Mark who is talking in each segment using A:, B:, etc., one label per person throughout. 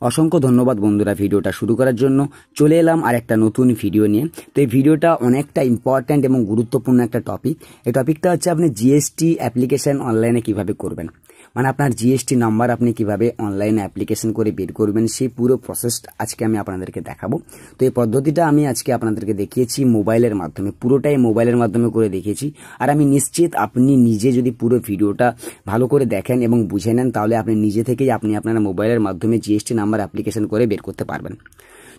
A: অসংখ্য ধন্যবাদ বন্ধুরা ভিডিওটা শুরু করার জন্য। চলে এলাম আর একটা নতুন ভিডিও নিয়ে। তো এই ভিডিওটা অনেকটা ইম্পর্ট্যান্ট এবং গুরুত্বপূর্ণ একটা টপিক। এই টপিকটা হচ্ছে আপনি জিএসটি অ্যাপ্লিকেশন অনলাইনে কিভাবে করবেন, মানে আপনার জিএসটি নাম্বার আপনি কিভাবে অনলাইনে অ্যাপ্লিকেশন করে বের করবেন, সেই পুরো প্রসেসটা আজকে আমি আপনাদেরকে দেখাবো। তো এই পদ্ধতিটা আমি আজকে আপনাদেরকে দেখিয়েছি মোবাইলের মাধ্যমে, পুরোটাই মোবাইলের মাধ্যমে করে দেখিয়েছি। আর আমি নিশ্চিত আপনি নিজে যদি পুরো ভিডিওটা ভালো করে দেখেন এবং বুঝে নেন, তাহলে আপনি নিজে থেকেই আপনার মোবাইলের মাধ্যমে জিএসটি নাম্বার অ্যাপ্লিকেশন করে বের করতে পারবেন।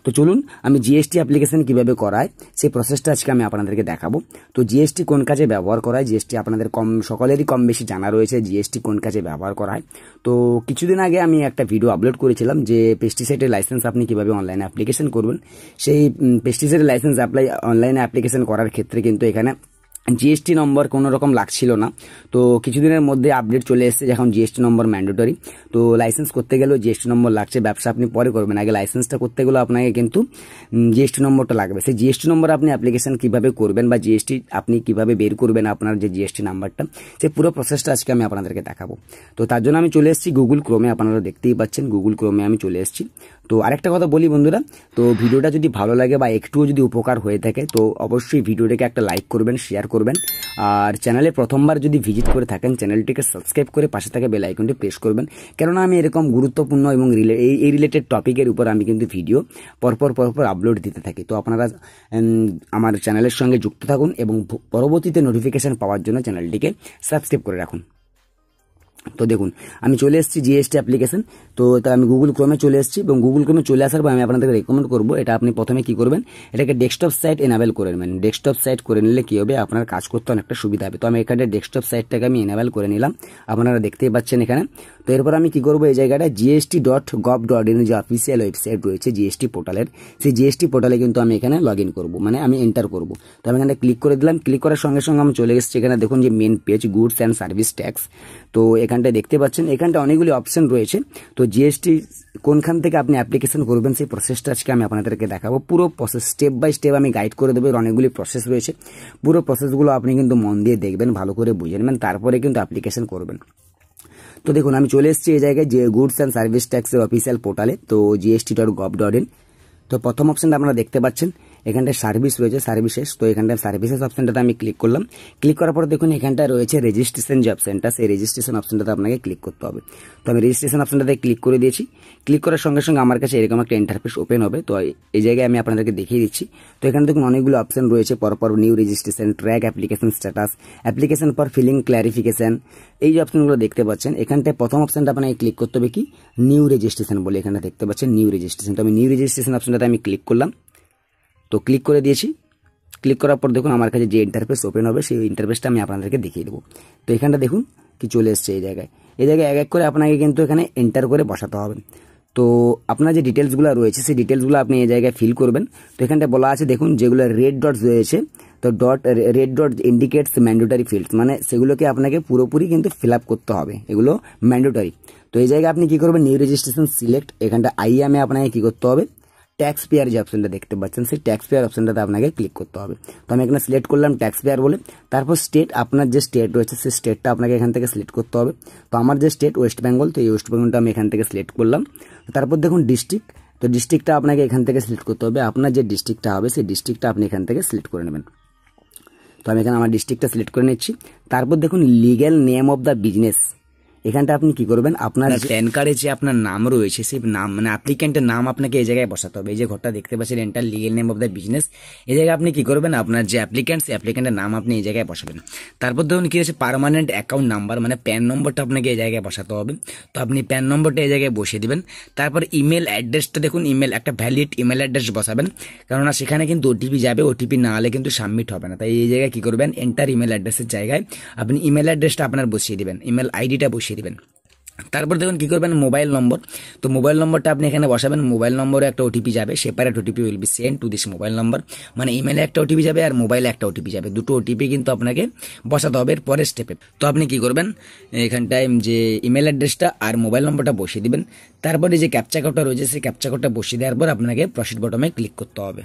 A: তো চলুন আমি জিএসটি অ্যাপ্লিকেশন কিভাবে করায় সেই প্রসেসটা আজকে আমি আপনাদেরকে দেখাবো। তো জিএসটি কোন কাজে ব্যবহার করা হয়, জিএসটি আপনাদের সকলেরই কম বেশি জানা রয়েছে জিএসটি কোন কাজে ব্যবহার করা হয়। তো কিছুদিন আগে আমি একটা ভিডিও আপলোড করেছিলাম যে পেস্টিসাইডের লাইসেন্স আপনি কিভাবে অনলাইনে অ্যাপ্লিকেশন করবেন। সেই পেস্টিসাইডের লাইসেন্স অনলাইনে অ্যাপ্লিকেশন করার ক্ষেত্রে কিন্তু এখানে জিএসটি নম্বর কোনো রকম লাগছিল না। তো কিছুদিনের মধ্যে আপডেট চলে এসেছে, যখন জিএসটি নম্বর ম্যান্ডেটরি। তো লাইসেন্স করতে গেলেও জিএসটি নম্বর লাগছে। ব্যবসা আপনি পরে করবেন, আগে লাইসেন্সটা করতে গেলেও আপনাকে কিন্তু জিএসটি নম্বরটা লাগবে। সেই জিএসটি নম্বর আপনি অ্যাপ্লিকেশন কিভাবে করবেন বা জিএসটি আপনি কিভাবে বের করবেন আপনার যে জিএসটি নাম্বারটা, সেই পুরো প্রসেসটা আজকে আমি আপনাদেরকে দেখাবো। তো তার জন্য আমি চলে এসেছি গুগল ক্রোমে, আপনারা দেখতেই পাচ্ছেন গুগল ক্রোমে আমি চলে এসেছি। তো আরেকটা কথা বলি বন্ধুরা, তো ভিডিওটা যদি ভালো লাগে বা একটুও যদি উপকার হয়ে থাকে তো অবশ্যই ভিডিওটাকে একটা লাইক করবেন, শেয়ার করবেন। আর চ্যানেলে প্রথমবার যদি ভিজিট করে থাকেন চ্যানেলটিকে সাবস্ক্রাইব করে পাশে থাকা বেল আইকনটি প্রেস করবেন, কেননা আমি এরকম গুরুত্বপূর্ণ এবং এই রিলেটেড টপিকের উপর আমি কিন্তু ভিডিও পরপর আপলোড দিতে থাকি। তো আপনারা আমার চ্যানেলের সঙ্গে যুক্ত থাকুন এবং পরবর্তীতে নোটিফিকেশন পাওয়ার জন্য চ্যানেলটিকে সাবস্ক্রাইব করে রাখুন। তো দেখুন আমি চলে এসেছি জিএসটি অ্যাপ্লিকেশন। তো আমি গুগল ক্রোমে চলে এসেছি এবং গুগল ক্রোমে চলে আসার পর আমি আপনাদেরকে রেকমেন্ড করবো, এটা আপনি প্রথমে কি করবেন, এটাকে ডেস্কটপ সাইট এনাবেল করে নেবেন। ডেস্কটপ সাইট করে নিলে কি হবে, আপনার কাজ করতে অনেকটা সুবিধা হবে। তো আমি এখানে ডেস্কটপ সাইটটাকে আমি এনাবেল করে নিলাম, আপনারা দেখতেই পাচ্ছেন এখানে। তো এরপর আমি কি করবো, এই জায়গাটা gst.gov.in যে অফিসিয়াল ওয়েবসাইট রয়েছে জিএসটি পোর্টালের, সেই জিএসটি পোর্টালে কিন্তু আমি এখানে লগ ইন করবো, মানে আমি এন্টার করবো। তো আমি এখানে ক্লিক করে দিলাম। ক্লিক করার সঙ্গে সঙ্গে আমি চলে এসেছি এখানে, দেখুন যে main page goods and service tax. তো এখানটায় দেখতে পাচ্ছেন এখানটা অনেকগুলি অপশন রয়েছে। তো জিএসটি কোনখান থেকে আপনি অ্যাপ্লিকেশন করবেন সেই প্রসেসটা আজকে আমি আপনাদেরকে দেখাবো। পুরো প্রসেস স্টেপ বাই স্টেপ আমি গাইড করে দেবো। অনেকগুলি প্রসেস রয়েছে, পুরো প্রসেসগুলো আপনি কিন্তু মন দিয়ে দেখবেন, ভালো করে বুঝে নেবেন, তারপরে কিন্তু অ্যাপ্লিকেশন করবেন। তো দেখুন আমি চলে এসেছি এই জায়গায় যে গুডস অ্যান্ড সার্ভিস ট্যাক্সের অফিসিয়াল পোর্টালে, তো gst.gov.in। তো প্রথম অপশনটা আপনারা দেখতে পাচ্ছেন এখানটায় সার্ভিস রয়েছে, সার্ভিসেস। তো এখানটায় সার্ভিসেস অপশনটাতে আমি ক্লিক করলাম। ক্লিক করার পর দেখুন এখানটায় রয়েছে রেজিস্ট্রেশন যে অপশনটা, সেই রেজিস্ট্রেশন অপশনটাতে আপনাকে ক্লিক করতে হবে। তো আমি রেজিস্ট্রেশন অপশনটাতে ক্লিক করে দিয়েছি। ক্লিক করার সঙ্গে সঙ্গে আমার কাছে এরকম একটা ইন্টারফেস ওপেন হবে। তো এই জায়গায় আমি আপনাদেরকে দেখিয়ে দিচ্ছি। তো এখানে দেখুন অনেকগুলো অপশন রয়েছে পরপর, new registration, track application status, application for filling clarification, এই যে অপশনগুলো দেখতে পাচ্ছেন। এখানটায় প্রথম অপশনটা আপনাকে ক্লিক করতে হবে কি, নিউ রেজিস্ট্রেশন বলে, এখানে দেখতে পাচ্ছেন নিউ রেজিস্ট্রেশন। তো আমি নিউ রেজিস্ট্রেশন অপশনটাতে আমি ক্লিক করলাম। তো ক্লিক করে দিয়েছি। ক্লিক করার পর দেখুন আমার কাছে যে ইন্টারফেস ওপেন হবে সেই ইন্টারফেসটা আমি আপনাদেরকে দেখিয়ে দেবো। তো এখানটা দেখুন কি চলে এসছে এই জায়গায় এক এক করে আপনাকে কিন্তু এখানে এন্টার করে বসাতে হবে। তো আপনার যে ডিটেলসগুলো রয়েছে সেই ডিটেলসগুলো আপনি এই জায়গায় ফিল করবেন। তো এখানটা বলা আছে দেখুন যেগুলো রেড ডটস রয়েছে, তো red dot indicates mandatory fields, মানে সেগুলোকে আপনাকে পুরোপুরি কিন্তু ফিল আপ করতে হবে, এগুলো ম্যান্ডেটরি। তো এই জায়গায় আপনি কি করবেন, নিউ রেজিস্ট্রেশন সিলেক্ট, এখানটা আইএমএ আপনাকে কি করতে হবে, ট্যাক্স পেয়ার যে অপশনটা দেখতে পাচ্ছেন সেই ট্যাক্স পেয়ার অপশনটাতে আপনাকে ক্লিক করতে হবে। তো আমি এখানে সিলেক্ট করলাম ট্যাক্স পেয়ার বলে। তারপর স্টেট, আপনার যে স্টেট রয়েছে সেই স্টেটটা আপনাকে এখান থেকে সিলেক্ট করতে হবে। তো আমার যে স্টেট ওয়েস্ট বেঙ্গল, তো এই ওয়েস্ট বেঙ্গলটা আমি এখান থেকে সিলেক্ট করলাম। তারপর দেখুন ডিস্ট্রিক্ট, তো ডিস্ট্রিক্টটা আপনাকে এখান থেকে সিলেক্ট করতে হবে। আপনার যে ডিস্ট্রিক্টটা হবে সেই ডিস্ট্রিক্টটা আপনি এখান থেকে সিলেক্ট করে নেবেন। তো আমি এখানে আমার ডিস্ট্রিক্টটা সিলেক্ট করে নিচ্ছি। তারপর দেখুন legal name of the business, এখানটা আপনি কি করবেন, আপনার প্যান কার্ডে যে আপনার নাম রয়েছে সেই নাম, মানে অ্যাপ্লিকেন্টের নাম আপনাকে এই জায়গায় বসাতে হবে। এই যে ঘরটা দেখতে পাচ্ছেন enter legal name of the business, এই জায়গায় আপনি কি করবেন, আপনার যে অ্যাপ্লিকেন্ট সেই অ্যাপ্লিকেন্টের নাম আপনি এই জায়গায় বসাবেন। তারপর দেখুন কি হচ্ছে পার্মানেন্ট অ্যাকাউন্ট নাম্বার, মানে প্যান নম্বরটা আপনাকে এই জায়গায় বসাতে হবে। তো আপনি প্যান নম্বরটা এই জায়গায় বসিয়ে দিবেন। তারপর ইমেল অ্যাড্রেসটা দেখুন, একটা ভ্যালিড ইমেল অ্যাড্রেস বসাবেন, কেননা সেখানে কিন্তু ওটিপি যাবে, ওটিপি না হলে কিন্তু সাবমিট হবে না। তাই এই জায়গায় কি করবেন, এন্টার ইমেল অ্যাড্রেসের জায়গায় আপনি ইমেল অ্যাড্রেসটা আপনার বসিয়ে দিবেন, ইমেল আইডিটা বসিয়ে দিবেন। তারপর দেখুন কি করবেন, মোবাইল নম্বর, তো মোবাইল নম্বরটা আপনি এখানে বসাবেন। মোবাইল নম্বরে একটা ওটিপি যাবে, separate OTP will be send to this mobile নম্বর, মানে ইমেলে একটা ওটিপি যাবে আর মোবাইলে একটা ওটিপি যাবে, দুটো ওটিপি কিন্তু আপনাকে বসাতে হবে পরের স্টেপে। তো আপনি কি করবেন, এখানটায় যে ইমেল অ্যাড্রেসটা আর মোবাইল নম্বরটা বসিয়ে দিবেন। তারপরে যে ক্যাপচা কোডটা রয়েছে সেই ক্যাপচা কোডটা বসিয়ে দেওয়ার পর আপনাকে প্রসিড বটমে ক্লিক করতে হবে।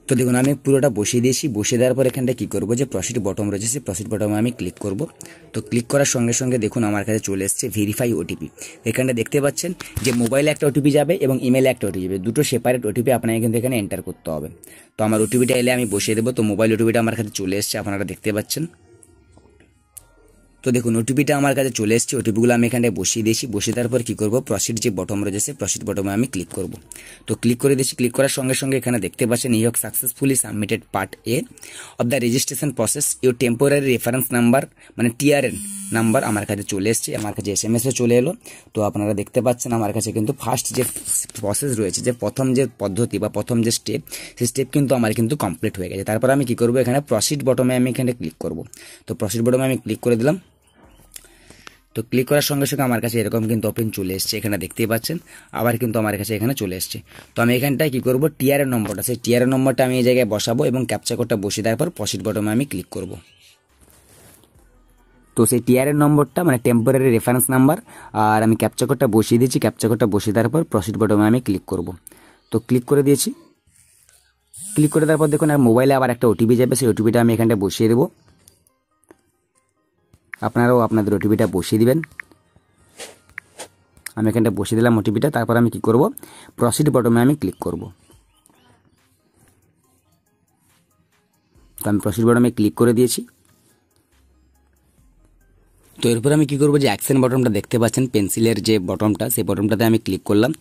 A: তো দেখুন আমি পুরোটা বসিয়ে দিয়েছি, বসিয়ে দেওয়ার পর এখানটা কী করবো, যে প্রসিড বটম রয়েছে সেই প্রসিড বটমে আমি ক্লিক করব। তো ক্লিক করার সঙ্গে সঙ্গে দেখুন আমার কাছে চলে এসছে ভেরিফাই ওটিপি। এখানটা দেখতে পাচ্ছেন যে মোবাইলে একটা ওটিপি যাবে এবং ইমেলে একটা ওটিপি যাবে, দুটো সেপারেট ওটিপি আপনাকে কিন্তু এখানে এন্টার করতে হবে। তো আমার ওটিপিটা এলে আমি বসিয়ে দেবো। তো মোবাইল ওটিপিটা আমার কাছে চলে এসছে, আপনারা দেখতে পাচ্ছেন। তো দেখুন ওটিপিটা আমার কাছে চলে এসেছে, ওটিপিগুলো আমি এখানটায় বসিয়ে দিয়েছি। বসিয়ে দেওয়ার পর কী করবো, প্রসিড যে বটম রয়েছে প্রসিড বটমে আমি ক্লিক করব। তো ক্লিক করে দিয়েছি। ক্লিক করার সঙ্গে সঙ্গে এখানে দেখতে পাচ্ছেন you have successfully submitted part A of the registration process, your temporary reference number মানে টিআরএন নাম্বার আমার কাছে চলে এসছে, আমার কাছে SMS চলে এলো। তো আপনারা দেখতে পাচ্ছেন আমার কাছে কিন্তু ফার্স্ট যে প্রসেস রয়েছে, যে প্রথম যে পদ্ধতি বা প্রথম যে স্টেপ, সেই স্টেপ কিন্তু আমার কিন্তু কমপ্লিট হয়ে গেছে। তারপর আমি কী করবো, এখানে প্রসিড বটমে আমি এখানে ক্লিক করব। তো প্রসিড বটমে আমি ক্লিক করে দিলাম। তো ক্লিক করার সঙ্গে সঙ্গে আমার কাছে এরকম কিন্তু ওপেন চলে এসছে, এখানে দেখতেই পাচ্ছেন। আবার কিন্তু আমার কাছে এখানে চলে এসছে। তো আমি এখানটায় কী করবো, টিআরএন নম্বরটা, সেই টিআরএন নম্বরটা আমি এই জায়গায় বসাবো এবং ক্যাপচা কোডটা বসিয়ে দেওয়ার পর প্রসিড বটমে আমি ক্লিক করব। তো সেই টিআরএন নম্বরটা মানে টেম্পোরারি রেফারেন্স নাম্বার আর আমি ক্যাপচা কোডটা বসিয়ে দিয়েছি। ক্যাপচা কোডটা বসিয়ে দেওয়ার পর প্রসিড বটমে আমি ক্লিক করব। তো ক্লিক করে দিয়েছি। ক্লিক করে দেওয়ার পর দেখুন আর মোবাইলে আবার একটা ওটিপি যাবে, সেই ওটিপিটা আমি এখানটা বসিয়ে দেবো। আপনারাও আপনাদের ওটিপিটা বসিয়ে দিবেন। আমি এখানটা বসিয়ে দিলাম ওটিপিটা। তারপর আমি কি করব, প্রসিড বটমে আমি ক্লিক করব। তো আমি প্রসিড বটমে ক্লিক করে দিয়েছি। তো এরপর আমি কি করব, যে অ্যাকশন বটনটা দেখতে পাচ্ছেন পেন্সিলের যে বটনটা, সেই বটনটাতে আমি ক্লিক করলাম।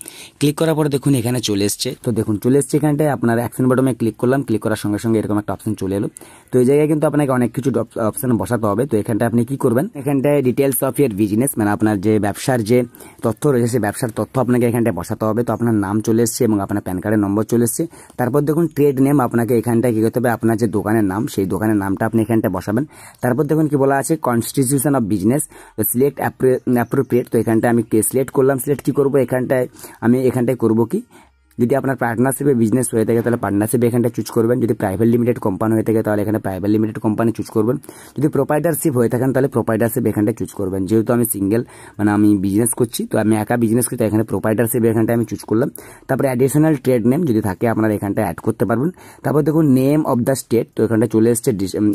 A: ক্লিক করার পরে দেখুন এখানে চলে এসছে। তো দেখুন চলে এসছে এখানটায় আপনার অ্যাকশন বটনে ক্লিক করলাম। ক্লিক করার সঙ্গে সঙ্গে এরকম একটা অপশন চলে এলো। তো এই জায়গায় কিন্তু আপনাকে অনেক কিছু অপশন বসাতে হবে। তো এখানটায় আপনি কি করবেন, এখানটায় ডিটেলস অফ ইয়ার বিজনেস মানে আপনার যে ব্যবসার যে তথ্য রয়েছে সেই ব্যবসার তথ্য আপনাকে এখানটায় বসাতে হবে। তো আপনার নাম চলে এসছে এবং আপনার প্যান কার্ডের নম্বর চলে এসছে। তারপর দেখুন ট্রেড নেম আপনাকে এখানটায় কি করতে হবে, আপনার যে দোকানের নাম সেই দোকানের নামটা আপনি এখানটায় বসাবেন। তারপর দেখুন কি বলা আছে, constitution of business, select appropriate. তো এখানটায় আমি সিলেক্ট করলাম। সিলেক্ট কি করবো, এখানটায় করবো কি, যদি আপনার পার্টনারশিপে বিজনেস হয়ে থাকে তাহলে পার্টনারশিপ এখানটা চুজ করবেন। যদি প্রাইভেট লিমিটেড কোম্পানি হয়ে থাকে তাহলে এখানে প্রাইভেট লিমিটেড কোম্পানি চুজ করবেন। যদি প্রোপাইটারশিপ হয়ে থাকেন তাহলে প্রোপাইটারশিপ এখানটা চুজ করবেন। যেহেতু আমি সিঙ্গেল মানে আমি বিজনেস করছি, তো আমি একা বিজনেস করছি, এখানে প্রোপাইটারশিপ এখানটা আমি চুজ করলাম। তারপরে অ্যাডিশনাল ট্রেড নেম যদি থাকে আপনারা এখানটা অ্যাড করতে পারবেন। তারপর দেখুন নেম অফ দ্য স্টেট, তো এখানটা চলে এসছে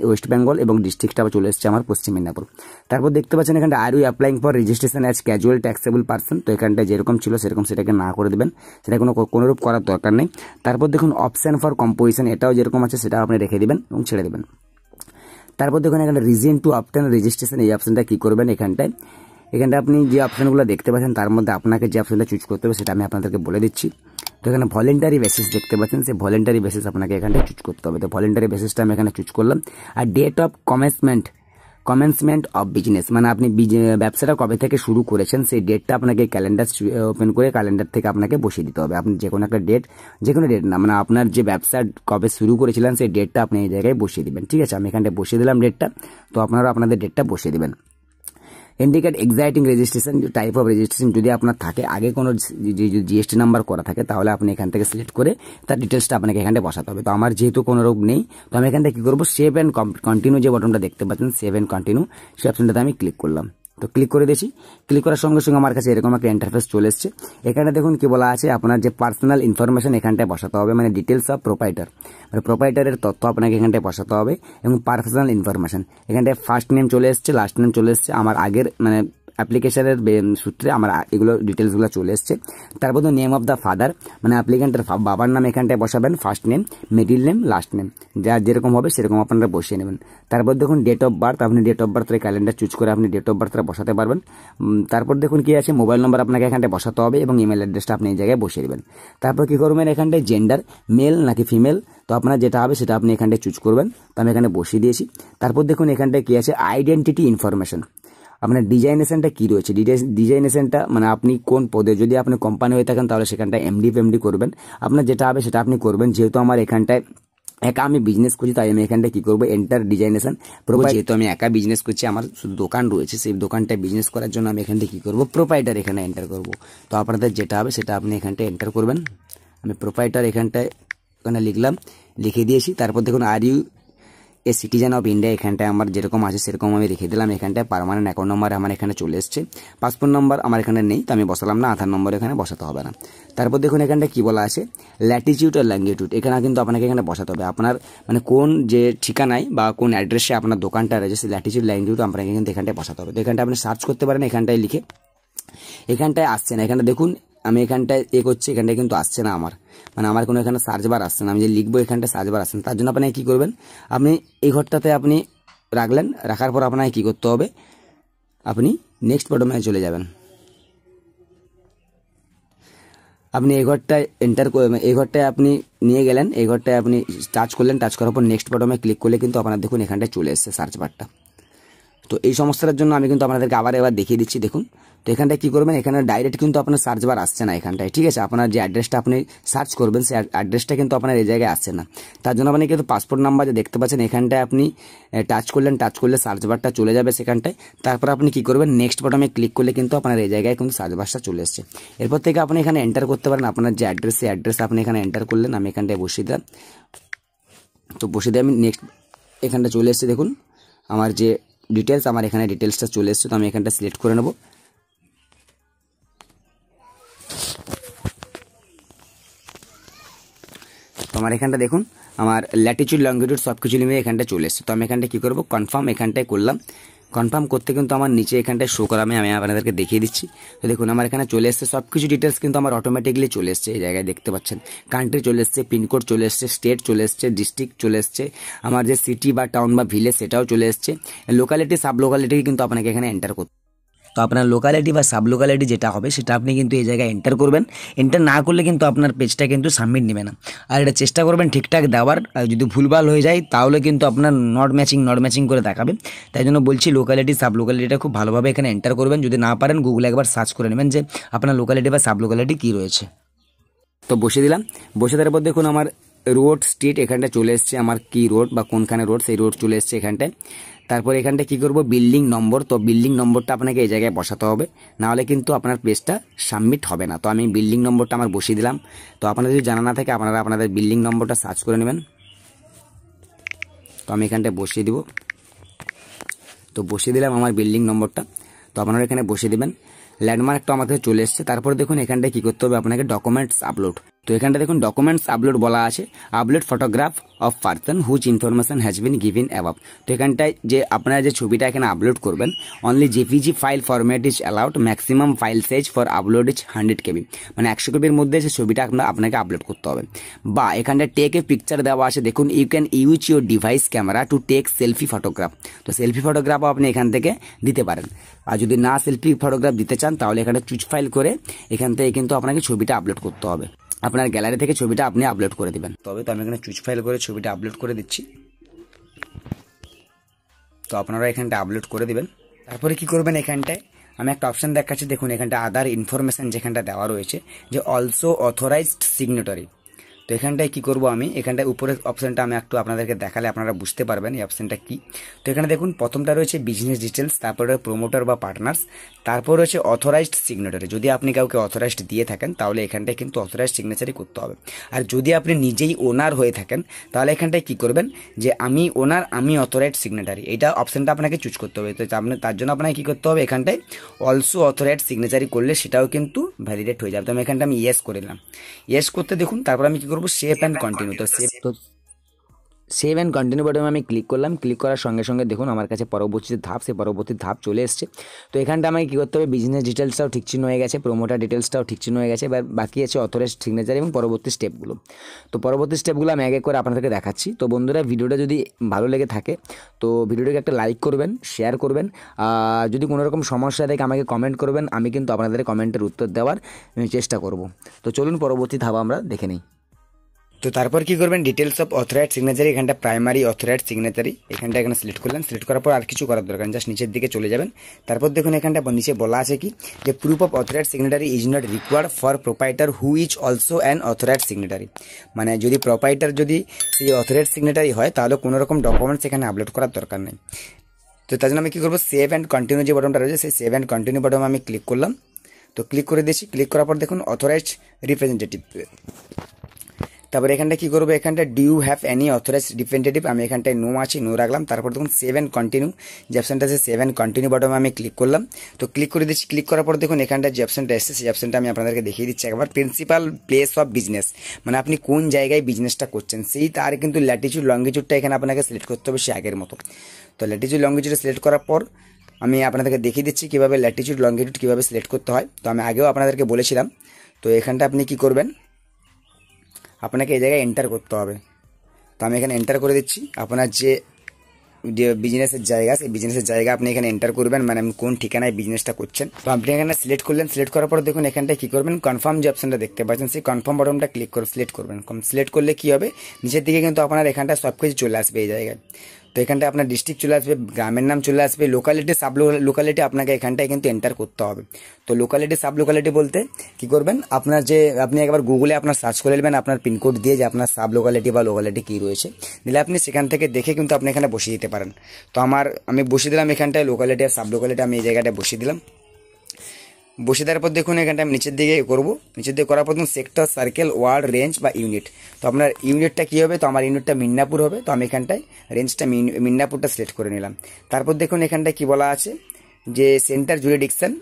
A: ওয়েস্ট বেঙ্গল এবং ডিস্ট্রিক্টটা চলে এসছে আমার পশ্চিম মেদিনীপুর। তারপর দেখতে পাচ্ছেন এখানটা are you applying for registration as casual taxable person. তো এখানটা যেরকম ছিল সেরকম সেটাকে না করে দেবেন, সেটা কোনোরূপ করার দরকার নেই। তারপর দেখুন অপশন ফর কম্পোজিশন, এটাও যেরকম আছে সেটা আপনি রেখে দিবেন এবং ছেড়ে দেবেন। তারপর দেখুন এখানে রিজন টু অবটেন রেজিস্ট্রেশন, এই অপশনটা কি করবেন, এখানটা আপনি যে অপশনগুলো দেখতে পাচ্ছেন তার মধ্যে আপনাকে যে অপশনটা চুজ করতে হবে সেটা আমি আপনাদেরকে বলে দিচ্ছি। তো এখানে ভলেন্টারি বেসিস দেখতে পাচ্ছেন, সেই ভলেন্টারি বেসিস আপনাকে এখানটা চুজ করতে হবে। তো ভলেন্টারি বেসিসটা আমি এখানে চুজ করলাম। আর date of commencement of business মানে আপনি ব্যবসাটা কবে থেকে শুরু করেছেন সেই ডেটটা আপনাকে ক্যালেন্ডার ওপেন করে ক্যালেন্ডার থেকে আপনাকে বসিয়ে দিতে হবে। আপনি যে কোনো একটা ডেট, যে কোনো ডেট না, মানে আপনার যে ব্যবসা কবে শুরু করেছিলেন সেই ডেটটা আপনি এই জায়গায় বসিয়ে দিবেন। ঠিক আছে, আমি এখানটা বসিয়ে দিলাম ডেটটা। তো আপনারা আপনাদের ডেটটা বসিয়ে দিবেন। Indicate exciting registration, type of registration যদি আপনার থাকে, আগে কোনো জিএসটি নাম্বার করা থাকে তাহলে আপনি এখান থেকে সিলেক্ট করে তার ডিটেলসটা আপনাকে এখানে বসাতে হবে। তো আমার যেহেতু কোনো রোগ নেই, তো আমি এখান থেকে কী করবো, সেভ অ্যান্ড কন্টিনিউ যে বটনটা দেখতে পাচ্ছেন সেভ অ্যান্ড কন্টিনিউ, সেই অপশনটাতে আমি ক্লিক করলাম। তো ক্লিক করে দিয়েছি। ক্লিক করার সঙ্গে সঙ্গে আমার কাছে এরকম একটা ইন্টারফেস চলে এসছে। এখানে দেখুন কি বলা আছে, আপনার যে পার্সোনাল ইনফরমেশন এখানটায় বসাতে হবে, মানে ডিটেলস অফ প্রোপাইটার, মানে প্রোপাইটারের তথ্য আপনাকে এখানটায় বসাতে হবে এবং পার্সোনাল ইনফরমেশন এখানটায় ফার্স্ট নেম চলে এসছে, লাস্ট নেম চলে এসছে, আমার আগের মানে অ্যাপ্লিকেশনের সূত্রে আমার এগুলো ডিটেলসগুলো চলে এসছে। তারপর তো নেম অফ দ্য ফাদার মানে অ্যাপ্লিকেন্টের বাবার নাম এখানটায় বসাবেন, first name, middle name, last name, যার যেরকম হবে সেরকম আপনারা বসিয়ে নেবেন। তারপর দেখুন ডেট অফ বার্থ, আপনি ডেট অফ বার্থের ক্যালেন্ডার চুজ করে আপনি ডেট অফ বার্থটা বসাতে পারবেন। তারপর দেখুন কি আছে, মোবাইল নম্বর আপনাকে এখানটায় বসাতে হবে এবং ইমেল অ্যাড্রেসটা আপনি এই জায়গায় বসিয়ে দেবেন। তারপর কী করবেন, এখানটায় জেন্ডার মেল নাকি ফিমেল, তো আপনার যেটা হবে সেটা আপনি এখানটায় চুজ করবেন। তো আমি এখানে বসিয়ে দিয়েছি। তারপর দেখুন এখানটায় কি আছে, আইডেন্টিটি ইনফরমেশন, আপনার ডিজাইনেশনটা কী রয়েছে, ডিজাইনেশনটা মানে আপনি কোন পদে, যদি আপনি কোম্পানি হয়ে থাকেন তাহলে সেখানটায় এমডি করবেন। আপনার যেটা হবে সেটা আপনি করবেন। যেহেতু আমার এখানটায় একা আমি বিজনেস করছি তাই আমি এখানটায় কী করবো, এন্টার ডিজাইনেশন প্রোভাইড, যেহেতু আমি একা বিজনেস করছি, আমার শুধু দোকান রয়েছে, সেই দোকানটায় বিজনেস করার জন্য আমি এখানটায় কী করবো, প্রোপাইটার এখানে এন্টার করবো। তো আপনাদের যেটা হবে সেটা আপনি এখানটায় এন্টার করবেন। আমি প্রোপাইটার এখানে লিখলাম, লিখে দিয়েছি। তারপর দেখুন are you a citizen of India এখানটায় আমার যেরকম আছে সেরকম আমি রেখে দিলাম। এখানটায় পার্মানেন্ট অ্যাকাউন্ট নাম্বার আমার এখানে চলে এসছে। পাসপোর্ট নাম্বার আমার এখানে নেই, তো আমি বসালাম না, আধার নম্বর এখানে বসাতে হবে না। তারপর দেখুন এখানটায় কী বলা আছে, ল্যাটিটিউড আর ল্যাঙ্গিটিউড, এখানে কিন্তু আপনাকে এখানে বসাতে হবে আপনার মানে কোন যে ঠিকানায় বা কোন অ্যাড্রেসে আপনার দোকানটা রয়েছে, সেই ল্যাটিটিউড ল্যাঙ্গিটিউড আপনাকে কিন্তু এখানটায় বসাতে হবে। তো এখানটায় আপনি সার্চ করতে পারেন এখানটায় লিখে, এখানটায় আসছে না। এখানে দেখুন আমি এখানটায় করছি, এখানটায় কিন্তু আসছে না আমার, মানে আমার কোনো এখানে সার্চ বার আসছে না। আমি যে লিখবো এখানটায় সার্চ বার আসছে না। তার জন্য আপনি কী করবেন, আপনি এই ঘরটাতে আপনি রাখলেন, রাখার পর আপনাকে কী করতে হবে, আপনি নেক্সট বটমে চলে যাবেন। আপনি এই ঘরটায় এন্টার করে এই ঘরটায় আপনি নিয়ে গেলেন, এই ঘরটায় আপনি টাচ করলেন, টাচ করার পর নেক্সট বটমে ক্লিক করলে কিন্তু আপনার দেখুন এখানটায় চলে এসেছে সার্চ বারটা। তো এই সমস্যাটার জন্য আমি কিন্তু আপনাদেরকে এবার দেখিয়ে দিচ্ছি। দেখুন তো এখানটায় কী করবেন, এখানে ডাইরেক্ট কিন্তু আপনার সার্চ বার আসছে না এখানটায়, ঠিক আছে। আপনার যে অ্যাড্রেসটা আপনি সার্চ করবেন সেই অ্যাড্রেসটা কিন্তু আপনার এই জায়গায় আসছে না। তার জন্য আপনি কিন্তু পাসপোর্ট নাম্বার যে দেখতে পাচ্ছেন এখানটায় আপনি টাচ করলেন, টাচ করলে সার্চ বারটা চলে যাবে সেখানটায়। তারপর আপনি কী করবেন, নেক্সট বটমে ক্লিক করলে কিন্তু আপনার এই জায়গায় কিন্তু সার্চ বারটা চলে এসছে। এরপর থেকে আপনি এখানে এন্টার করতে পারেন আপনার যে অ্যাড্রেস, সেই অ্যাড্রেস আপনি এখানে এন্টার করলেন। আমি এখানটায় বসিয়ে দিলাম, তো বসিয়ে দিয়ে আমি নেক্সট এখানটা চলে এসেছে। দেখুন আমার যে ডিটেলস, আমার এখানে ডিটেলসটা চলে এসছে। তো আমি এখানটা সিলেক্ট করে নেব। তো আমার এখানটা দেখুন আমার ল্যাটিটিউড লঙ্গিটিউড সব কিছু নিয়ে এখানটা চলে এসছে। তো আমি এখানটা কী করবো, কনফার্ম এখানটায় করলাম। কনফার্ম করতে কিন্তু আমার নিচে এখানটায় শো করা, আমি আপনাদেরকে দেখিয়ে দিচ্ছি। তো দেখুন আমার এখানে চলে এসছে সব কিছু ডিটেলস, কিন্তু আমার অটোমেটিকলি চলে এসছে। এই জায়গায় দেখতে পাচ্ছেন কান্ট্রি চলে এসছে, পিনকোড চলে এসছে, স্টেট চলে এসছে, ডিস্ট্রিক্ট চলে এসছে, আমার যে সিটি বা টাউন বা ভিলেজ সেটাও চলে এসছে, লোকালিটি সাব লোকালিটি কিন্তু আপনাকে এখানে এন্টার করতে। তো আপনার লোকালিটি বা সাব লোকালিটি যেটা হবে সেটা আপনি কিন্তু এই জায়গায় এন্টার করবেন। এন্টার না করলে কিন্তু আপনার পেজটা কিন্তু সাবমিট নেবে না। আর এটা চেষ্টা করবেন ঠিকঠাক দেওয়ার, আর যদি ভুলভাল হয়ে যায় তাহলে কিন্তু আপনার নট ম্যাচিং করে দেখাবে। তাই জন্য বলছি লোকালিটি সাব লোকালিটিটা খুব ভালোভাবে এখানে এন্টার করবেন। যদি না পারেন গুগলে একবার সার্চ করে নেবেন যে আপনার লোকালিটি বা সাব লোকালিটি কী রয়েছে। তো বসে দিলাম, বসে দেওয়ার পর দেখুন আমার রোড স্ট্রিট এখানটা চলে এসছে, আমার কি রোড বা কোনখানে রোড সেই রোড চলে এসছে এখানটায়। তারপর এখানটায় কী করবো, বিল্ডিং নম্বর, তো বিল্ডিং নম্বরটা আপনাকে এই জায়গায় বসাতে হবে, নাহলে কিন্তু আপনার পেজটা সাবমিট হবে না। তো আমি বিল্ডিং নম্বরটা আমার বসিয়ে দিলাম। তো আপনাদের যদি জানা না থাকে আপনারা আপনাদের বিল্ডিং নম্বরটা সার্চ করে নেবেন। তো আমি এখানটায় বসিয়ে দিব। তো বসিয়ে দিলাম আমার বিল্ডিং নম্বরটা। তো আপনারা এখানে বসিয়ে দেবেন। ল্যান্ডমার্কটা আমার কাছে চলে এসছে। তারপর দেখুন এখানটায় কী করতে হবে, আপনাকে ডকুমেন্টস আপলোড। তো এখানটা দেখুন ডকুমেন্টস আপলোড বলা আছে, upload photograph of person whose information has been given above. তো এখানটায় যে আপনারা যে ছবিটা এখানে আপলোড করবেন, only JPG file format is allowed, maximum file size for upload is 100 KB, মানে 100 KB মধ্যে সে ছবিটা আপনাকে আপলোড করতে হবে। বা এখানটায় টেক এ পিকচার দেওয়া আছে, দেখুন you can use your device camera to take selfie photograph. তো সেলফি ফটোগ্রাফও আপনি এখান থেকে দিতে পারেন। আর যদি না সেলফি ফটোগ্রাফ দিতে চান তাহলে এখানে চুজ ফাইল করে এখান থেকে কিন্তু আপনাকে ছবিটা আপলোড করতে হবে। আপনার গ্যালারি থেকে ছবিটা আপনি আপলোড করে দিবেন। তবে তো আমি এখানে চুজ ফাইল করে ছবিটা আপলোড করে দিচ্ছি। তো আপনারা এখানটা আপলোড করে দিবেন। তারপরে কি করবেন, এখানটায় আমি একটা অপশান দেখাচ্ছি, দেখুন এখানটা আদার ইনফরমেশন যেখানটা দেওয়া রয়েছে যে অলসো অথরাইজড সিগনেটরি। তো এখানটায় কী করবো, আমি এখানটায় উপরের অপশানটা আমি একটু আপনাদেরকে দেখালে আপনারা বুঝতে পারবেন এই অপশানটা কী। তো এখানে দেখুন প্রথমটা রয়েছে বিজনেস ডিটেলস, তারপরে প্রমোটার বা পার্টনার্স, তারপর রয়েছে অথরাইজড সিগনেটরি। যদি আপনি কাউকে অথরাইজড দিয়ে থাকেন তাহলে এখানটায় কিন্তু অথরাইজড সিগনেচারই করতে হবে। আর যদি আপনি নিজেই ওনার হয়ে থাকেন তাহলে এখানটায় কী করবেন, যে আমি ওনার, আমি অথরাইজড সিগনেটারি, এইটা অপশানটা আপনাকে চুজ করতে হবে। তো তার জন্য আপনাকে কী করতে হবে, এখানটায় অলসো অথরাইজড সিগনেচারি করলে সেটাও কিন্তু ভ্যালিডেট হয়ে যাবে। তো আমি এখানটা আমি ইয়েস করে নিলাম। ইয়েস করতে দেখুন তারপর আমি কী করবো, সেভ অ্যান্ড কন্টিনিউ। তো সেভ অ্যান্ড কন্টিনিউ বাটনে আমি ক্লিক করলাম। ক্লিক করার সঙ্গে সঙ্গে দেখুন আমার কাছে পরবর্তী ধাপ, সেই পরবর্তী ধাপ চলে এসছে। তো এখানটা আমাকে কী করতে হবে, বিজনেস ডিটেলসটাও ঠিক চিহ্ন হয়ে গেছে, প্রোমোটার ডিটেলসটাও ঠিক চিহ্ন হয়ে গেছে। এবার বাকি আছে অথরাইজড সিগনেচার এবং পরবর্তী স্টেপগুলো। তো পরবর্তী স্টেপগুলো আমি এক এক করে আপনাদেরকে দেখাচ্ছি। তো বন্ধুরা ভিডিওটা যদি ভালো লেগে থাকে তো ভিডিওটাকে একটা লাইক করবেন, শেয়ার করবেন। যদি কোনো রকম সমস্যা থাকে আমাকে কমেন্ট করবেন, আমি কিন্তু আপনাদের কমেন্টের উত্তর দেওয়ার চেষ্টা করব। তো চলুন পরবর্তী ধাপ আমরা দেখে নিই। তো তারপর কি করবেন, ডিটেলস অফ অথরাইজড সিগনেচারি, এখানটা প্রাইমারি অথরাইজড সিগনেচারি এখানটা এখানে সিলেক্ট করলেন। সিলেক্ট করার পর আর কিছু করার দরকার, জাস্ট নিচের দিকে চলে যাবেন। তারপর দেখুন এখানটা নিচে বলা আছে কি, যে proof of authorised signatory is not required for proprietor who is also an authorised signatory. মানে যদি প্রোপাইটার যদি সেই অথরাইজড সিগনেটারি হয় তাহলে কোনো রকম ডকুমেন্টস এখানে আপলোড করার দরকার নেই। তো তার জন্য আমি কী করবো, সেভ অ্যান্ড কন্টিনিউ যে বাটনটা রয়েছে সেই সেভ অ্যান্ড কন্টিনিউ বাটনে আমি ক্লিক করলাম। তো ক্লিক করে দিয়েছি। ক্লিক করার পর দেখুন অথরাইজড রিপ্রেজেন্টেটিভ, তারপরে এখানটা কি করবো, এখানটা do you have any authorize representative, আমি এখানটায় নো আছে, নো রাখলাম। তারপর দেখুন সেভ অ্যান্ড কন্টিনিউ, যে অপশনটা আছে সেভ অ্যান্ড কন্টিনিউ বাটনে আমি ক্লিক করলাম। তো ক্লিক করে দিচ্ছি, ক্লিক করার পর দেখুন এখানটা যে অপশনটা এসেছে সেই অপশনটা আমি আপনাদেরকে দেখিয়ে দিচ্ছি একবার। প্রিন্সিপাল প্লেস অফ বিজনেস, মানে আপনি কোন জায়গায় বিজনেসটা করছেন সেই তার কিন্তু ল্যাটিচিউড লঙ্গিচিউডটা এখানে আপনাকে সিলেক্ট করতে হবে সে আগের মতো। তো ল্যাটিচিউড লঙ্গিচিউড সিলেক্ট করার পর আমি আপনাদেরকে দেখিয়ে দিচ্ছি কীভাবে ল্যাটিচিউড লঙ্গিটিউড কীভাবে সিলেক্ট করতে হয়। তো আমি আগেও আপনাদেরকে বলেছিলাম। তো এখানটা আপনি কি করবেন, আপনাকে এই জায়গায় এন্টার করতে হবে। তো আমি এখানে এন্টার করে দিচ্ছি আপনার যে বিজনেসের জায়গা, সেই বিজনেসের জায়গা আপনি এখানে এন্টার করবেন, মানে আপনি কোন ঠিকানায় বিজনেসটা করছেন। তো আপনি এখানে সিলেক্ট করলেন, সিলেক্ট করার পর দেখুন এখানটায় কি করবেন, কনফার্ম যে অপশনটা দেখতে পাচ্ছেন সেই কনফার্ম বাটনটা ক্লিক করে সিলেক্ট করবেন। সিলেক্ট করলে কি হবে, নিচের দিকে কিন্তু আপনার এখানটা সব কিছু চলে আসবে এই জায়গায়। তো এখানটা আপনার ডিস্ট্রিক্ট চলে আসবে, গ্রামের নাম চলে আসবে, লোকালিটি সাব লোকালিটি আপনাকে এখানটায় কিন্তু এন্টার করতে হবে। তো লোকালিটি সাব লোকালিটি বলতে কি করবেন, আপনার যে আপনি একবার গুগলে আপনার সার্চ করে নেবেন আপনার পিনকোড দিয়ে যে আপনার সাব লোকালিটি বা লোকালিটি কী রয়েছে, দিলে আপনি সেখান থেকে দেখে কিন্তু আপনি এখানে বসিয়ে দিতে পারেন। তো আমি বসিয়ে দিলাম এখানটায় লোকালিটি আর সাব লোকালিটি, আমি এই জায়গাটা বসিয়ে দিলাম। বসে দেওয়ার পর দেখুন এখানটা আমি নিচের দিকে করবো, নিচের দিকে করার পর দেখুন সেক্টর, সার্কেল, ওয়ার্ড, রেঞ্জ বা ইউনিট। তো আপনার ইউনিটটা কী হবে, তো আমার ইউনিটটা মিদনাপুর হবে। তো আমি এখানটায় রেঞ্জটা মিদনাপুরটা সিলেক্ট করে নিলাম। তারপর দেখুন এখানটায় কি বলা আছে যে সেন্টার জুরিডিকশন।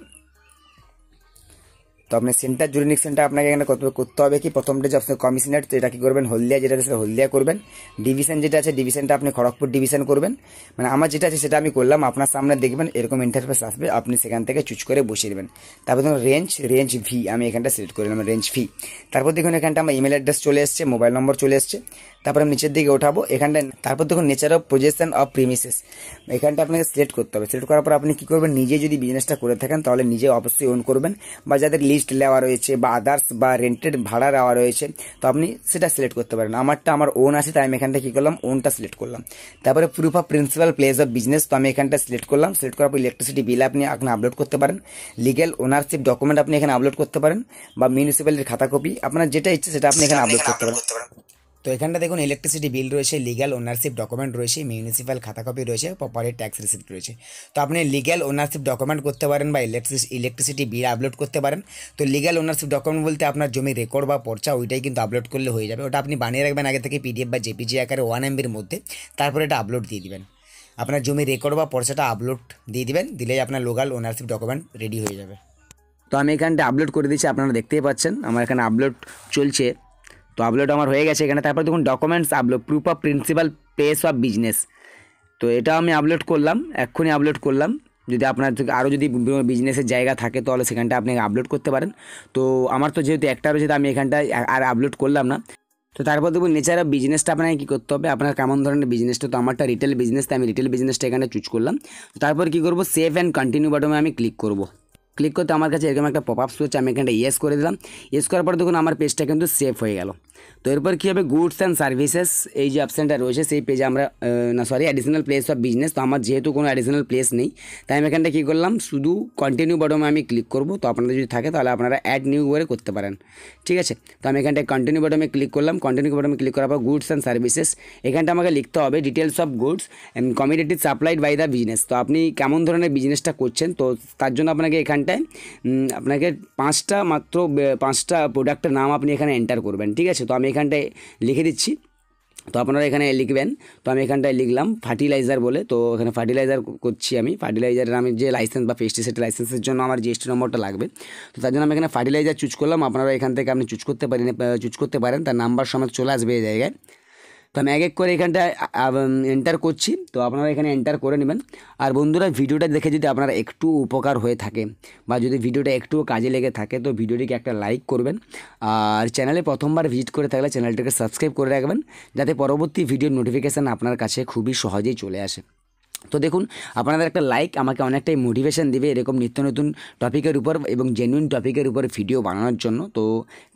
A: তো আপনার সেন্টার জুরিডিকশনটা আপনাকে এখানে করতে হবে কি, প্রথমটা যে আপনার কমিশনার এটা কি করবেন, হলদিয়া যেটা আছে হলদিয়া করবেন। ডিভিশন যেটা আছে ডিভিশনটা আপনি খড়গপুর ডিভিশন করবেন। মানে আমার যেটা আছে সেটা আমি করলাম, আপনার সামনে দেখবেন এরকম ইন্টারফেস আসবে, আপনি সেখান থেকে চুজ করে বসিয়ে দেবেন। তারপর দেখুন রেঞ্জ ভি, আমি এখানটা সিলেক্ট করে নিলাম রেঞ্জ ভি। তারপর দেখুন এখানটা আমার ইমেল অ্যাড্রেস চলে এসছে, মোবাইল নম্বর চলে এসছে। তারপর আমি নিচের দিকে ওঠাবো এখানটা। তারপর দেখুন nature of possession of premises, এখানটা আপনাকে সিলেক্ট করতে হবে। সিলেক্ট করার পর আপনি কি করবেন, নিজে যদি বিজনেসটা করে থাকেন তাহলে নিজে অবশ্যই ওন করবেন, বা যাদের লিস্ট নেওয়া রয়েছে বা আদার্স বা রেন্টেড ভাড়া নেওয়া রয়েছে তো আপনি সেটা সিলেক্ট করতে পারেন। আমার ওন আছে তাই আমি এখানটা কি করলাম, ওনটা সিলেক্ট করলাম। তারপরে proof of principal place of business, তো আমি এখানটা সিলেক্ট করলাম। সিলেক্ট করার পর ইলেকট্রিসিটি বিল আপনি এখানে আপলোড করতে পারেন, লিগ্যাল ওনারশিপ ডকুমেন্ট আপনি এখানে আপলোড করতে পারেন, বা মিউনিসিপ্যালিটির খাতা কপি, আপনার যেটা ইচ্ছে সেটা আপনি এখানে আপলোড করতে পারেন। তো এখানটা দেখুন ইলেকট্রিসিটি বিল রয়েছে, লিগ্যাল ওনারশিপ ডকুমেন্ট রয়েছে, মিউনিসিপ্যাল খাতা কপি রয়েছে, প্রপার্টি ট্যাক্স রিসিপ্ট রয়েছে। তো আপনি লিগ্যাল ওনারশিপ ডকুমেন্ট করতে পারেন বা ইলেকট্রিসিটি বিল আপলোড করতে পারেন। তো লিগ্যাল ওনারশিপ ডকুমেন্ট বলতে আপনার জমি রেকর্ড বা পর্চা ওইটাই কিন্তু আপলোড করলে হয়ে যাবে। ওটা আপনি বানিয়ে রাখবেন আগে থেকে পিডিএফ বা জেপিজি আকারে 1 MBর মধ্যে, তারপরে এটা আপলোড দিয়ে দিবেন। আপনার জমি রেকর্ড বা পর্চাটা আপলোড দিয়ে দিবেন, দিলেই আপনার লিগ্যাল ওনারশিপ ডকুমেন্ট রেডি হয়ে যাবে। তো আমি এখানটা আপলোড করে দিচ্ছি, আপনারা দেখতেই পাচ্ছেন আমার এখানে আপলোড চলছে। তো আপলোড আমার হয়ে গেছে এখানে। তারপর দেখুন documents upload, proof of principal place of business, তো এটা আমি আপলোড করলাম, এক্ষুনি আপলোড করলাম। যদি আপনার আরও যদি বিজনেসের জায়গা থাকে তাহলে সেখানটা আপনি আপলোড করতে পারেন। তো আমার তো যেহেতু একটা রয়েছে আমি এখানটায় আর আপলোড করলাম না। তো তারপর দেখুন নেচার অফ বিজনেসটা আপনাকে কী করতে হবে, আপনার কেমন ধরনের বিজনেসটা, তো আমারটা রিটেল বিজনেস, তাই আমি রিটেল বিজনেসটা এখানে চুজ করলাম। তারপর কী করবো, সেভ অ্যান্ড কন্টিনিউ বাটনে আমি ক্লিক করব। ক্লিক করতে আমার কাছে এরকম একটা পপ আপস হচ্ছে, আমি এখানটা ইয়েস করে দিলাম। ইয়েস করার পর দেখুন আমার পেজটা কিন্তু সেভ হয়ে গেল। তো এরপর কী হবে, গুডস অ্যান্ড সার্ভিসেস এই যে অপশানটা রয়েছে সেই পেজে আমরা অ্যাডিশনাল প্লেস অফ বিজনেস, তো আমার যেহেতু কোনো অ্যাডিশনাল প্লেস নেই তাই আমি এখানটা কী করলাম, শুধু কন্টিনিউ বাটনে আমি ক্লিক করব। তো আপনাদের যদি থাকে তাহলে আপনারা অ্যাড নিউ করে করতে পারেন, ঠিক আছে। তো আমি এখানটায় কন্টিনিউ বাটনে ক্লিক করলাম। কন্টিনিউ বাটনে ক্লিক করার পর গুডস অ্যান্ড সার্ভিসেস, এখানটা আমাকে লিখতে হবে details of goods and commodities supplied by the business. তো আপনি কেমন ধরনের বিজনেসটা করছেন, তো তার জন্য আপনাকে এখানটায় আপনাকে পাঁচটা প্রোডাক্টের নাম আপনি এখানে এন্টার করবেন, ঠিক আছে। তো আমি এখানটায় লিখে দিচ্ছি, তো আপনারা এখানে লিখবেন। তো আমি এখানটায় লিখলাম ফার্টিলাইজার বলে, তো এখানে ফার্টিলাইজার করছি আমি। ফার্টিলাইজারের আমি যে লাইসেন্স বা পেস্টিসাইড লাইসেন্সের জন্য আমার জিএসটি নম্বরটা লাগবে, তো তার জন্য আমি এখানে ফার্টিলাইজার চুজ করলাম। আপনারা এখান থেকে আপনি চুজ করতে পারেন, তার নাম্বার সমেত চলে আসবে এই জায়গায়। তো আমি এক এক করে এখানটায় এন্টার করছি, তো আপনারা এখানে এন্টার করে নেবেন। আর বন্ধুরা ভিডিওটা দেখে যদি আপনারা একটু উপকার হয়ে থাকে বা যদি ভিডিওটা একটু কাজে লেগে থাকে তো ভিডিওটিকে একটা লাইক করবেন। আর চ্যানেলে প্রথমবার ভিজিট করে থাকলে চ্যানেলটিকে সাবস্ক্রাইব করে রাখবেন, যাতে পরবর্তী ভিডিওর নোটিফিকেশান আপনার কাছে খুবই সহজেই চলে আসে। তো দেখুন আপনাদের একটা লাইক আমাকে অনেকটাই মোটিভেশন দেবে এরকম নিত্য নতুন টপিকের উপর এবং জেনুইন টপিকের উপর ভিডিও বানানোর জন্য। তো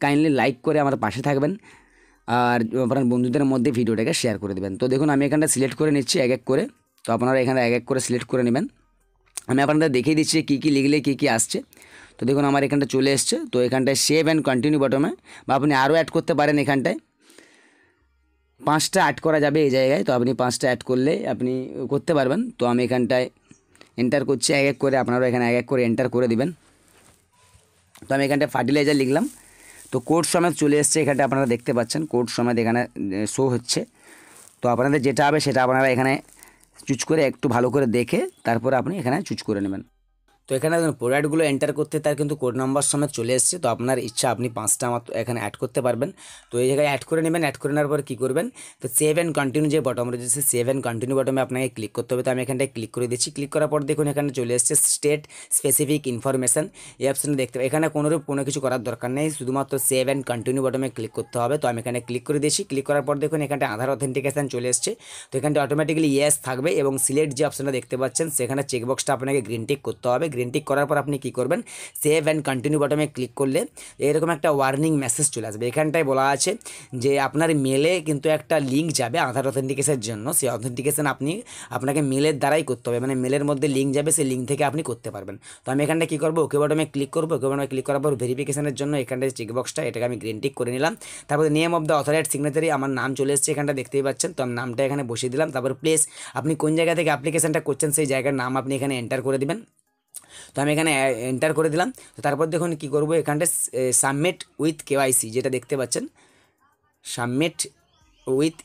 A: কাইন্ডলি লাইক করে আমার পাশে থাকবেন আর আপনার বন্ধুদের মধ্যে ভিডিওটাকে শেয়ার করে দেবেন। তো দেখুন আমি এখানটা সিলেক্ট করে নিচ্ছি এক এক করে, তো আপনারা এখানে এক এক করে সিলেক্ট করে নেবেন। আমি আপনাদের দেখিয়ে দিচ্ছি কী কী লিখলে কী কী আসছে। তো দেখুন আমার এখানটা চলে এসছে। তো এখানটায় সেভ অ্যান্ড কন্টিনিউ বাটনে, বা আপনি আরও অ্যাড করতে পারেন, এখানটায় 5টা অ্যাড করা যাবে এই জায়গায়। তো আপনি 5টা অ্যাড করলে আপনি করতে পারবেন। তো আমি এখানটায় এন্টার করছি এক এক করে, আপনারাও এখানে এক এক করে এন্টার করে দিবেন। তো আমি এখানটায় ফার্টিলাইজার লিখলাম। তো কোড সমেত চলে এসছে, এখানটা আপনারা দেখতে পাচ্ছেন কোড সমেত এখানে শো হচ্ছে। তো আপনাদের যেটা হবে সেটা আপনারা এখানে চুজ করে একটু ভালো করে দেখে তারপরে আপনি এখানে চুজ করে নেবেন। তো এখানে দেখুন প্রোডাক্টগুলো এন্টার করতে তার কিন্তু কোড নাম্বার সমেত চলে এসছে। তো আপনার ইচ্ছা আপনি 5টা মাত্র এখানে অ্যাড করতে পারবেন। তো এই জায়গায় অ্যাড করে নেবেন। অ্যাড করে নেওয়ার পর কী করবেন, তো সেভ অ্যান্ড কন্টিনিউ যে বটম রয়েছে সেভ অ্যান্ড কন্টিনিউ বটমে আপনাকে ক্লিক করতে হবে। তো আমি এখানটায় ক্লিক করে দিচ্ছি। ক্লিক করার পর দেখুন এখানে চলে এসছে স্টেট স্পেসিফিক ইনফরমেশান, এই অপশানে দেখতে পাই। এখানে কোনো কিছু করার দরকার নেই, শুধুমাত্র সেভ অ্যান্ড কন্টিনিউ বটমে ক্লিক করতে হবে। তো আমি এখানে ক্লিক করে দিয়েছি। ক্লিক করার পর দেখুন এখানটা আধার অথেন্টিকেশান চলে এসছে। তো এখানটা অটোমেটিক্যালি ইয়েস থাকবে এবং সিলেক্ট যে অপশানটা দেখতে পাচ্ছেন সেখানে চেকবক্সটা আপনাকে গ্রিন টিক করতে হবে। গ্রিন টিক করার পর আপনি কী করবেন, সেভ অ্যান্ড কন্টিনিউ বটমে ক্লিক করলে এরকম একটা ওয়ার্নিং মেসেজ চলে আসবে। এখানটায় বলা আছে যে আপনার মেলে কিন্তু একটা লিঙ্ক যাবে আধার অথেন্টিকেশনের জন্য। সেই অথেন্টিকেশন আপনাকে মেলের দ্বারাই করতে হবে, মানে মেলের মধ্যে লিঙ্ক যাবে, সেই লিঙ্ক থেকে আপনি করতে পারবেন। তো আমি এখানটা কী করবো, ওকে বটমে ক্লিক করবো। ওকে বটমে ক্লিক করার পর ভেরিফিকেশনের জন্য এখানটায় চেকবক্সটা এটাকে আমি গ্রিন টিক করে নিলাম। তারপরে নেম অফ দ্য অথরাইজড সিগনেচারি আমার নাম চলে এসেছে, এখানটা দেখতেই পাচ্ছেন। তো আমি নামটা এখানে বসিয়ে দিলাম। তারপর প্লেস, আপনি কোন জায়গা থেকে অ্যাপ্লিকেশনটা করছেন সেই জায়গার নাম আপনি এখানে এন্টার করে দেবেন। তো আমি এখানে এন্টার করে দিলাম। তো তারপর দেখুন কী করবো, এখানটা সাবমিট উইথ কেওয়াইসি যেটা দেখতে পাচ্ছেন, submit with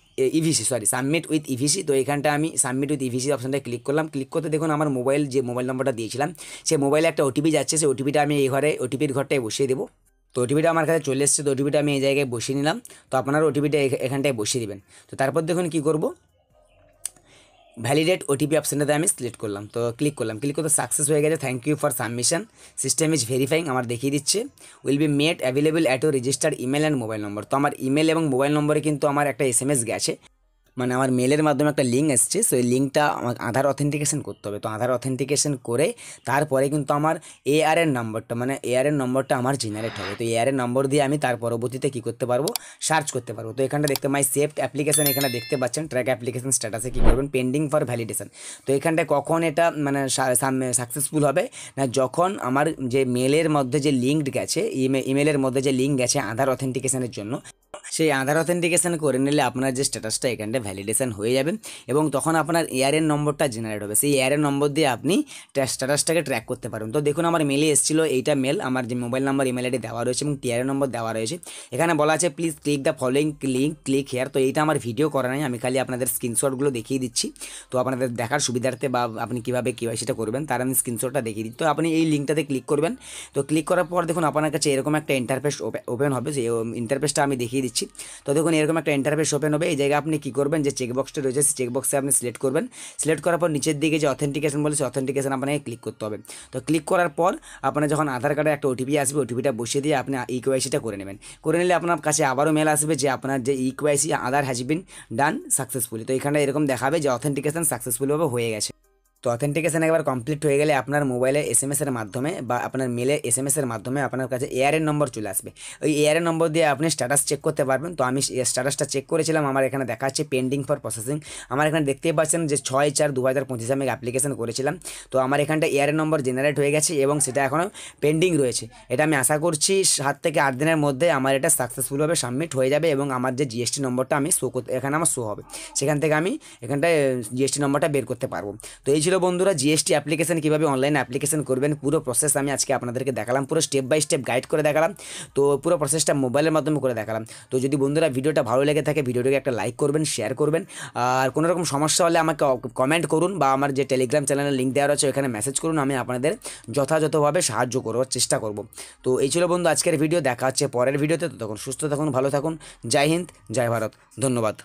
A: submit with EVC. তো এখানটা আমি সাবমিট উইথ ইভিসি অপশানটা ক্লিক করলাম। ক্লিক করতে দেখুন আমার যে মোবাইল নাম্বারটা দিয়েছিলাম সেই মোবাইলে একটা ওটিপি যাচ্ছে। সেই ওটিপিটা আমি এই ঘরে ওটিপির ঘরটায় বসিয়ে দেবো। তো ওটিপিটা আমার কাছে চলে এসেছে। তো ওটিপিটা আমি এই জায়গায় বসিয়ে নিলাম। তো আপনারা ওটিপিটা এখানটায় বসিয়ে দেবেন। তো তারপর দেখুন কী করবো, ভ্যালিডেট ওটিপি অপশানটাতে আমি সিলেক্ট করলাম। তো ক্লিক করলাম। ক্লিক করতে সাকসেস হয়ে গেছে, thank you for submission, system is verifying আমার দেখিয়ে দিচ্ছে, will be made available at your registered email and mobile number. তো আমার ইমেল এবং মোবাইল নম্বরে কিন্তু আমার একটা SMS গেছে, মানে আমার মেলের মাধ্যমে একটা লিঙ্ক এসছে। সো এই লিঙ্কটা আমার আধার অথেন্টিকেশন করতে হবে। তো আধার অথেন্টিকেশন করে তারপরে কিন্তু আমার ARN নম্বরটা, মানে ARN নম্বরটা আমার জেনারেট হবে। তো ARN নম্বর দিয়ে আমি তার পরবর্তীতে কী করতে পারবো, সার্চ করতে পারবো। তো এখানটা দেখতে মাই সেভড অ্যাপ্লিকেশন এখানে দেখতে পাচ্ছেন, ট্র্যাক অ্যাপ্লিকেশন স্ট্যাটাসে কী করবেন, পেন্ডিং ফর ভ্যালিডেশন। তো এখানটায় কখন এটা মানে সাকসেসফুল হবে না, যখন আমার যে মেলের মধ্যে যে লিঙ্ক গেছে, ইমেলের মধ্যে যে লিঙ্ক গেছে আধার অথেন্টিকেশনের জন্য, সেই আধার অথেন্টিকেশন করে নিলে আপনার যে স্ট্যাটাসটা এখানটা ভ্যালিডেশন হয়ে যাবে এবং তখন আপনার ARN নম্বরটা জেনারেট হবে। সেই ARN নম্বর দিয়ে আপনি স্ট্যাটাসটাকে ট্র্যাক করতে পারবেন। তো দেখুন আমার মেলে এসেছিলো, এইটা মেল, আমার যে মোবাইল নাম্বার ইমেল আইডি দেওয়া রয়েছে এবং TRN নম্বর দেওয়া রয়েছে। এখানে বলা আছে please click the following link, click here. তো এইটা আমার ভিডিও করা নাই, আমি খালি আপনাদের স্ক্রিনশটগুলো দেখিয়ে দিচ্ছি। তো আপনাদের দেখার সুবিধার্থে বা আপনি কীভাবে KYCটা করবেন তার আমি স্ক্রিনশটটা দেখিয়ে দিই। তো আপনি এই লিঙ্কটাতে ক্লিক করবেন। তো ক্লিক করার পর দেখুন আপনার কাছে এরকম একটা ইন্টারফেস ওপেন হবে। সেই ইন্টারফেসটা আমি দেখিয়ে দিচ্ছি। তো দেখুন এরকম একটা ইন্টারফেস ওপেন হবে। এই জায়গায় আপনি কী করবেন, যে চেকবক্সটা রয়েছে সেই চেকবক্সে আপনি সিলেক্ট করবেন। সিলেক্ট করার পর নিচের দিকে যে অথেন্টিকেশন বলে সেই অথেন্টিকেশন আপনাকে ক্লিক করতে হবে। তো ক্লিক করার পর আপনার যখন আধার কার্ডে একটা OTP আসবে, ওটিপিটা বসিয়ে দিয়ে আপনি KYCটা করে নেবেন। করে নিলে আপনার কাছে আবারও মেল আসবে যে আপনার যে KYC Aadhaar has been done successfully. তো এখানে এরকম দেখাবে যে অথেন্টিকেশন সাকসেসফুলভাবে হয়ে গেছে। তো অথেন্টিকেশন একবার কমপ্লিট হয়ে গেলে আপনার মোবাইলে SMS এর মাধ্যমে বা আপনার মেলে SMS এর মাধ্যমে আপনার কাছে ARN নম্বর চলে আসবে। ওই ARN নম্বর দিয়ে আপনি স্ট্যাটাস চেক করতে পারবেন। তো আমি স্ট্যাটাসটা চেক করেছিলাম, আমার এখানে দেখাচ্ছে পেন্ডিং ফর প্রসেসিং। আমার এখানে দেখতেই পাচ্ছেন যে 6/4/2025 আমি অ্যাপ্লিকেশন করেছিলাম। তো আমার এখানটা ARN নম্বর জেনারেট হয়ে গেছে এবং সেটা এখনও পেন্ডিং রয়েছে। এটা আমি আশা করছি 7 থেকে 8 দিনের মধ্যে আমার এটা সাকসেসফুলভাবে সাবমিট হয়ে যাবে এবং আমার যে GST নম্বরটা আমি এখানে আমার শো হবে, সেখান থেকে আমি এখানটায় GST নম্বরটা বের করতে পারবো। তো এই ছিল বন্ধুরা GST অ্যাপ্লিকেশন কীভাবে অনলাইন অ্যাপ্লিকেশন করবেন পুরো প্রসেস আমি আজকে আপনাদেরকে দেখালাম, পুরো স্টেপ বাই স্টেপ গাইড করে দেখালাম। তো পুরো প্রসেসটা মোবাইলের মাধ্যমে করে দেখালাম। তো যদি বন্ধুরা ভিডিওটা ভালো লেগে থাকে ভিডিওটাকে একটা লাইক করবেন, শেয়ার করবেন, আর কোনো রকম সমস্যা হলে আমাকে কমেন্ট করুন বা আমার যে টেলিগ্রাম চ্যানেলের লিঙ্ক দেওয়া রয়েছে ওখানে মেসেজ করুন, আমি আপনাদের যথাযথভাবে সাহায্য করবার চেষ্টা করব। তো এই ছিল বন্ধু আজকের ভিডিও, দেখা হচ্ছে পরের ভিডিওতে। ততক্ষণ সুস্থ থাকুন, ভালো থাকুন, জয় হিন্দ, জয় ভারত, ধন্যবাদ।